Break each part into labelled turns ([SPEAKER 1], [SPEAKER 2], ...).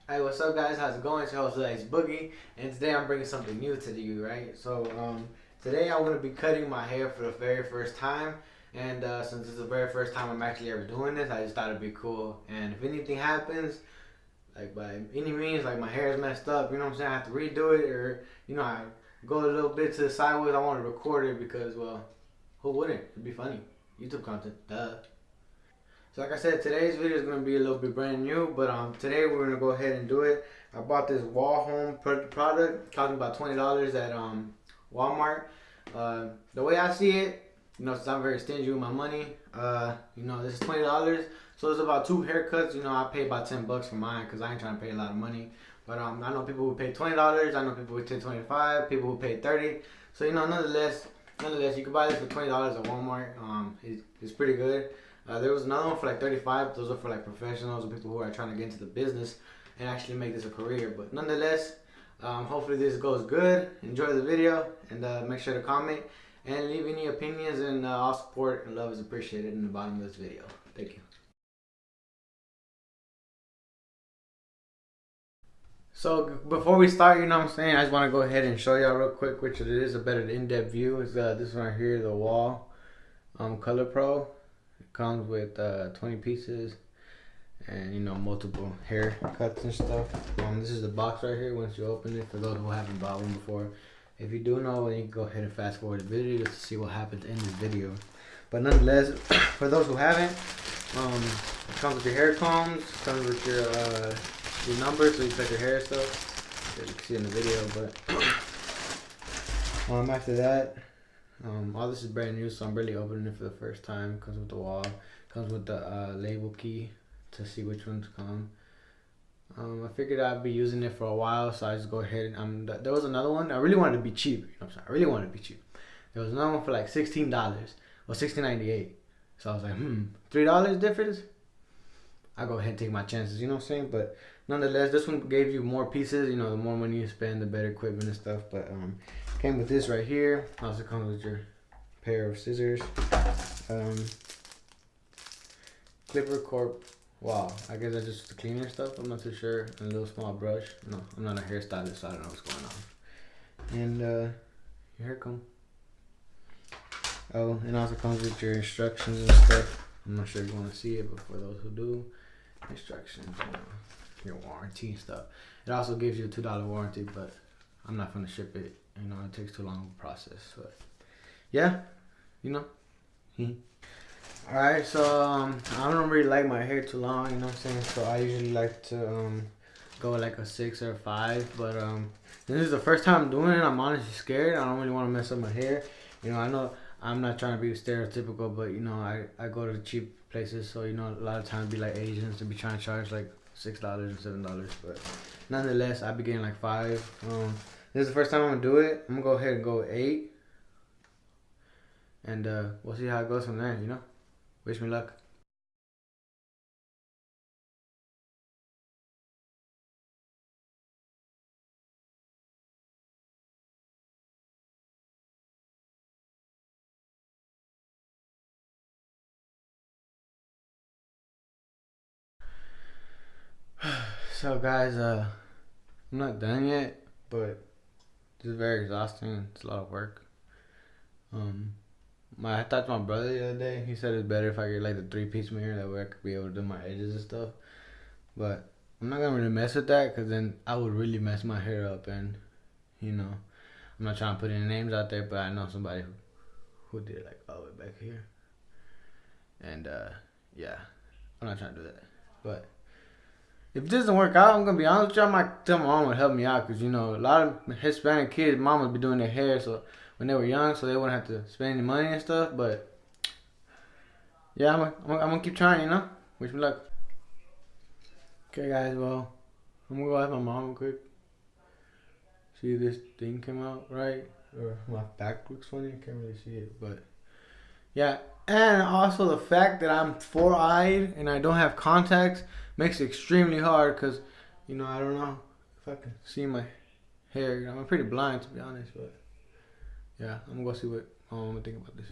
[SPEAKER 1] Hey, what's up, guys? How's it going? It's your host, LilAceBoogiee, and today I'm bringing something new to you, right? Today I'm going to be cutting my hair for the very first time, and since it's the very first time I'm actually ever doing this, I just thought it'd be cool. And if anything happens, like by any means, like my hair is messed up, you know what I'm saying? I have to redo it, or I go a little bit to the sideways. I want to record it because, well, who wouldn't? It'd be funny. YouTube content, duh. So like I said, today's video is going to be a little bit brand new, but today we're going to go ahead and do it. I bought this wall home product, cost me about $20 at Walmart. The way I see it, since I'm very stingy with my money, this is $20. So it's about two haircuts. I pay about $10 for mine because I ain't trying to pay a lot of money. But I know people who pay $20. I know people who pay $25. People who pay $30. So nonetheless, you can buy this for $20 at Walmart. It's pretty good. There was another one for like 35. Those are for like professionals or people who are trying to get into the business and actually make this a career. But nonetheless, hopefully this goes good. Enjoy the video and make sure to comment and leave any opinions, and all support and love is appreciated in the bottom of this video. Thank you. So before we start, you know what I'm saying, I just want to go ahead and show y'all real quick, which it is a better in-depth view. Is this one right here, the Wall Color Pro. It comes with 20 pieces and multiple hair cuts and stuff. This is the box right here once you open it, for those who haven't bought one before. If you do know, then you can go ahead and fast forward the video just to see what happens in this video. But nonetheless, for those who haven't, it comes with your hair combs, comes with your numbers so you cut your hair and stuff. As you can see in the video, but after that, all this is brand new, so I'm really opening it for the first time. Comes with the wall, comes with the label key to see which ones come. I figured I'd be using it for a while, so I just go ahead and there was another one. I really wanted to be cheap. You know what I'm saying? I really wanted to be cheap. There was another one for like $16, or $16.98. So I was like, $3 difference. I go ahead and take my chances. You know what I'm saying? But nonetheless, this one gave you more pieces. The more money you spend, the better equipment and stuff. But came with this right here. Also comes with your pair of scissors. Clipper corp. Wow, I guess that's just the cleaner stuff. I'm not too sure. And a little small brush. No, I'm not a hairstylist, so I don't know what's going on. And your hair comb. Oh, and also comes with your instructions and stuff. I'm not sure if you want to see it, but for those who do, instructions, your warranty and stuff. It also gives you a $2 warranty, but I'm not gonna ship it. It takes too long to process. But yeah, Alright, so I don't really like my hair too long, you know what I'm saying? So I usually like to go like a 6 or a 5, but this is the first time I'm doing it. I'm honestly scared. I don't really want to mess up my hair. I know I'm not trying to be stereotypical, but I go to cheap places, so a lot of times be like Asians to be trying to charge like $6 and $7, but nonetheless I be getting like 5. This is the first time I'm gonna do it. I'm gonna go ahead and go 8, and we'll see how it goes from there. Wish me luck. So guys, I'm not done yet, but this is very exhausting. It's a lot of work. I talked to my brother the other day. He said it's better if I get like the 3-piece mirror. That way I could be able to do my edges and stuff. But I'm not gonna really mess with that, because then I would really mess my hair up. And I'm not trying to put any names out there, but I know somebody who did it like all the way back here. And yeah, I'm not trying to do that. But if this doesn't work out, I'm gonna be honest with you, I might tell my mom to help me out, because a lot of Hispanic kids, mamas be doing their hair so when they were young, so they wouldn't have to spend any money and stuff. But yeah, I'm gonna keep trying. Wish me luck. Okay, guys. Well, I'm gonna go ask my mom real quick. See if this thing came out right, or my back looks funny. I can't really see it, but yeah. And also the fact that I'm 4-eyed and I don't have contacts makes it extremely hard, because I don't know if I can see my hair. I'm pretty blind, to be honest, but yeah, I'm gonna go see what my mom would think about this.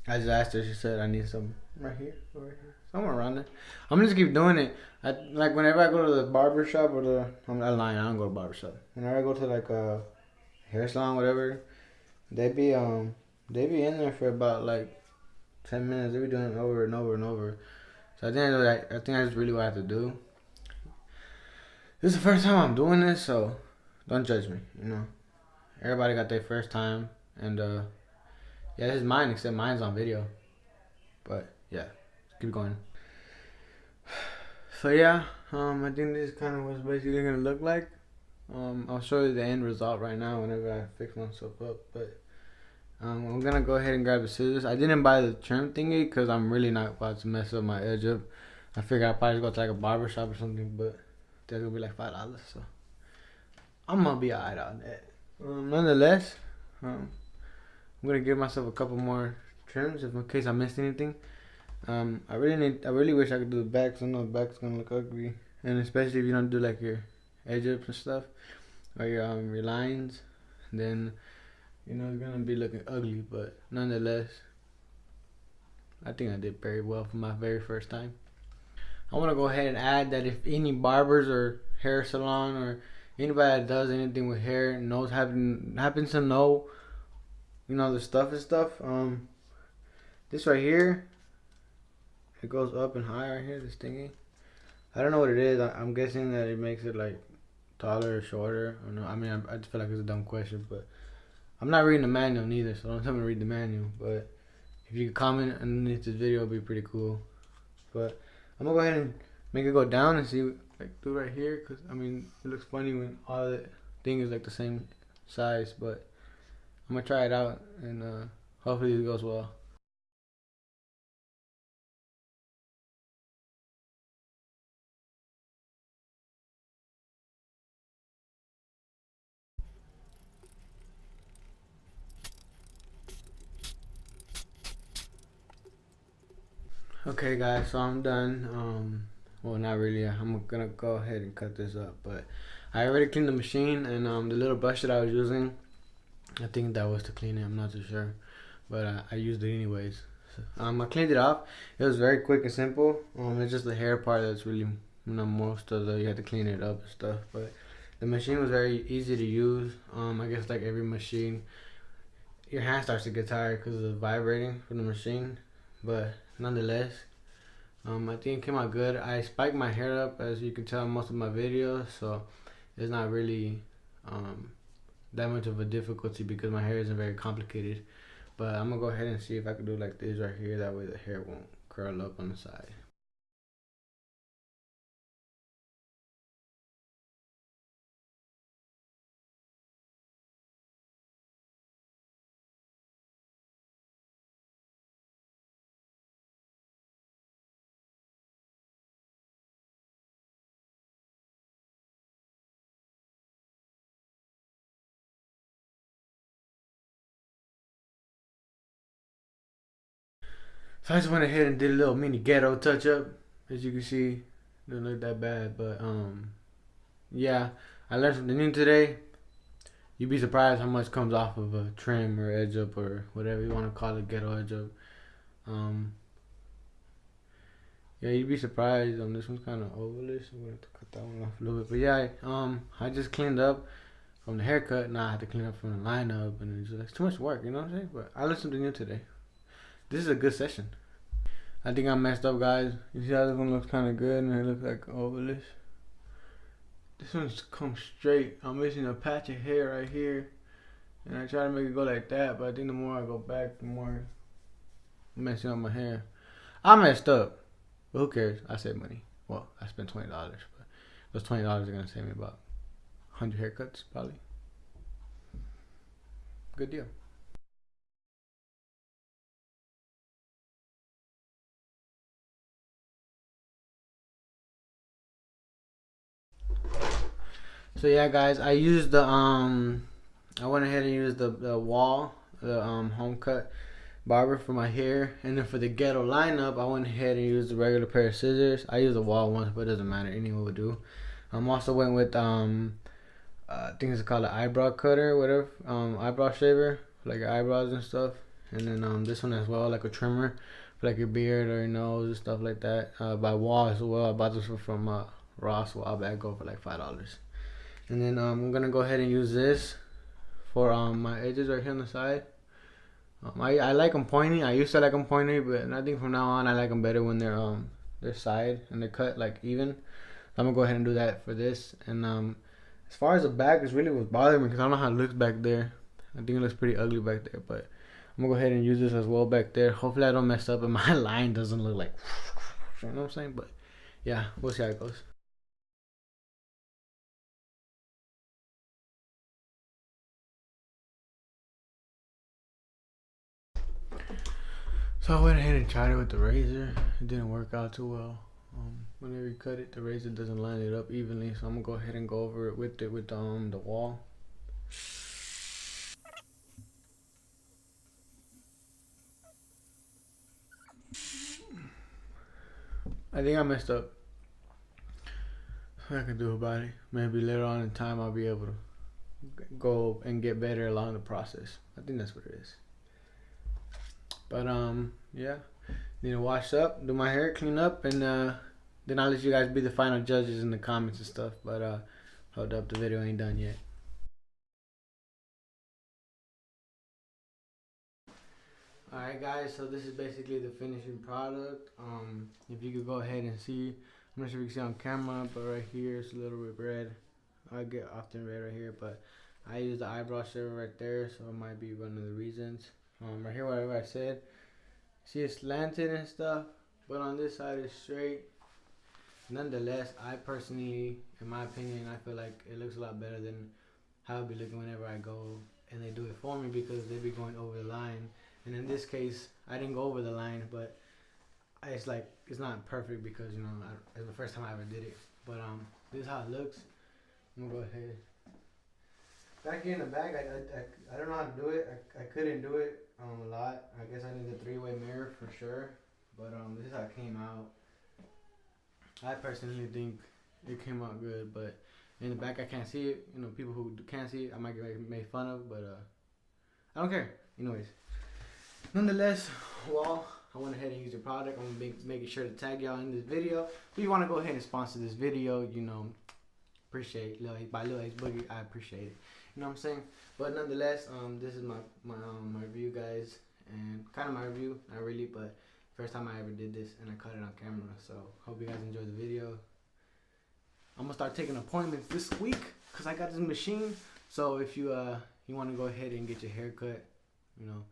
[SPEAKER 1] I just asked her. She said I need some right here, or right here, somewhere around there. I'm just keep doing it. Like whenever I go to the barber shop or I'm not lying. I don't go to barber shop. Whenever I go to like a hair salon, whatever, they be they be in there for about like 10 minutes. They be doing it over and over and over. So I think that's really what I have to do. This is the first time I'm doing this, so don't judge me. You know, everybody got their first time, and yeah, this is mine. Except mine's on video. But yeah, keep going. So yeah, I think this kind of was basically gonna look like. I'll show you the end result right now whenever I fix myself up. But I'm gonna go ahead and grab the scissors. I didn't buy the trim thingy because I'm really not about to mess up my edge up. I figured I'd probably go to like a barber shop or something, but that's gonna be like $5. So I'm gonna be alright on that. Nonetheless, I'm gonna give myself a couple more trims if in case I missed anything. I really wish I could do the back, so I know the back's gonna look ugly, and especially if you don't do like your edge ups and stuff, or your lines, then you know it's gonna be looking ugly. But nonetheless, I think I did very well for my very first time. I want to go ahead and add that if any barbers or hair salon or anybody that does anything with hair happens to know, you know, the stuff and stuff, this right here, it goes up and high right here, this thingy. I don't know what it is. I'm guessing that it makes it like taller or shorter. I don't know. I mean, I just feel like it's a dumb question, but I'm not reading the manual neither, so don't tell me to read the manual. But if you could comment underneath this video, it'd be pretty cool. But I'm gonna go ahead and make it go down and see, like, do right here, cause I mean, it looks funny when all the thing is like the same size. But I'm gonna try it out, and hopefully it goes well. Okay, guys, so I'm done. Well, not really. I'm gonna go ahead and cut this up, but I already cleaned the machine, and the little brush that I was using, I think that was to clean it. I'm not too sure, but I used it anyways. So, I cleaned it off. It was very quick and simple. It's just the hair part that's really, you know, most of the you have to clean it up and stuff. But the machine was very easy to use. I guess like every machine, your hand starts to get tired because of the vibrating from the machine, but nonetheless, I think it came out good. I spiked my hair up, as you can tell in most of my videos, so it's not really that much of a difficulty because my hair isn't very complicated. But I'm gonna go ahead and see if I can do like this right here, that way the hair won't curl up on the side. So I just went ahead and did a little mini ghetto touch up. As you can see, doesn't look that bad, but yeah, I learned something new today. You'd be surprised how much comes off of a trim or edge up or whatever you want to call it, ghetto edge up. Um, yeah, you'd be surprised. This one's kind of ovalish. I'm gonna have to cut that one off a little bit. But yeah, I just cleaned up from the haircut. Now I have to clean up from the lineup, and it's just too much work. You know what I'm saying? But I learned something new today. This is a good session. I think I messed up, guys. You see how this one looks kind of good, and it looks like ovalish. This one's come straight. I'm missing a patch of hair right here, and I try to make it go like that, but I think the more I go back, the more I'm messing up my hair. I messed up, but who cares? I saved money. Well, I spent $20, but those $20 are gonna save me about 100 haircuts, probably. Good deal. So yeah, guys, I used I went ahead and used the wall, the home cut barber for my hair, and then for the ghetto lineup, I went ahead and used the regular pair of scissors. I used the wall once, but it doesn't matter. Anyone would do. Also went with I think it's called an eyebrow cutter, whatever, eyebrow shaver, for like your eyebrows and stuff. and then this one as well, like a trimmer for like your beard or your nose and stuff like that. By Wall as well. I bought this one from Ross a while back ago for like $5. And then I'm gonna go ahead and use this for my edges right here on the side. I like them pointy. I used to like them pointy, but I think from now on I like them better when they're side and they're cut like even. I'm gonna go ahead and do that for this. And as far as the back is really what's bothering me, because I don't know how it looks back there. I think it looks pretty ugly back there, but I'm gonna go ahead and use this as well back there. Hopefully I don't mess up and my line doesn't look like, you know what I'm saying? But yeah, we'll see how it goes. So I went ahead and tried it with the razor. It didn't work out too well. Whenever you cut it, the razor doesn't line it up evenly. So I'm gonna go ahead and go over it with the wall. I think I messed up. I can do about it. Maybe later on in time I'll be able to go and get better along the process. I think that's what it is. But yeah, need to wash up, do my hair, clean up, and then I'll let you guys be the final judges in the comments and stuff. But hold up, the video ain't done yet. Alright guys, so this is basically the finishing product. If you could go ahead and see, I'm not sure if you can see on camera, but right here it's a little bit red. I get often red right here, but I use the eyebrow shaver right there, so it might be one of the reasons. Right here, whatever I said, see it's slanted and stuff, but on this side it's straight. Nonetheless, I personally, in my opinion, I feel like it looks a lot better than how it'll be looking whenever I go and they do it for me, because they be going over the line. And in this case, I didn't go over the line, but it's like, it's not perfect because, you know, it's the first time I ever did it. But this is how it looks. I'm gonna go ahead. Back here in the back, I don't know how to do it. I couldn't do it a lot. I guess I need a three-way mirror for sure. But this is how it came out. I personally think it came out good, but in the back I can't see it. You know, people who can't see it, I might get made fun of, but I don't care. Anyways, nonetheless, well, I went ahead and used your product. I'm gonna making sure to tag y'all in this video. If you want to go ahead and sponsor this video, you know, appreciate by LilAceBoogiee, I appreciate it. You know what I'm saying? But nonetheless, this is my review, guys, and kind of my review, not really, but first time I ever did this, and I caught it on camera. So hope you guys enjoyed the video. I'm gonna start taking appointments this week because I got this machine. So if you you want to go ahead and get your hair cut, you know,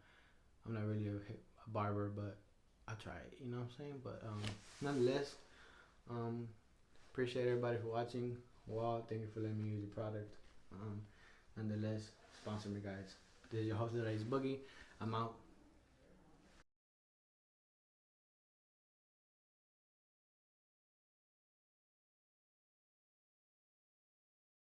[SPEAKER 1] I'm not really a barber, but I try it. You know what I'm saying? But nonetheless, appreciate everybody for watching. Wow, thank you for letting me use your product. Nonetheless, sponsor me, guys. This is your host, LilAceBoogiee. I'm out.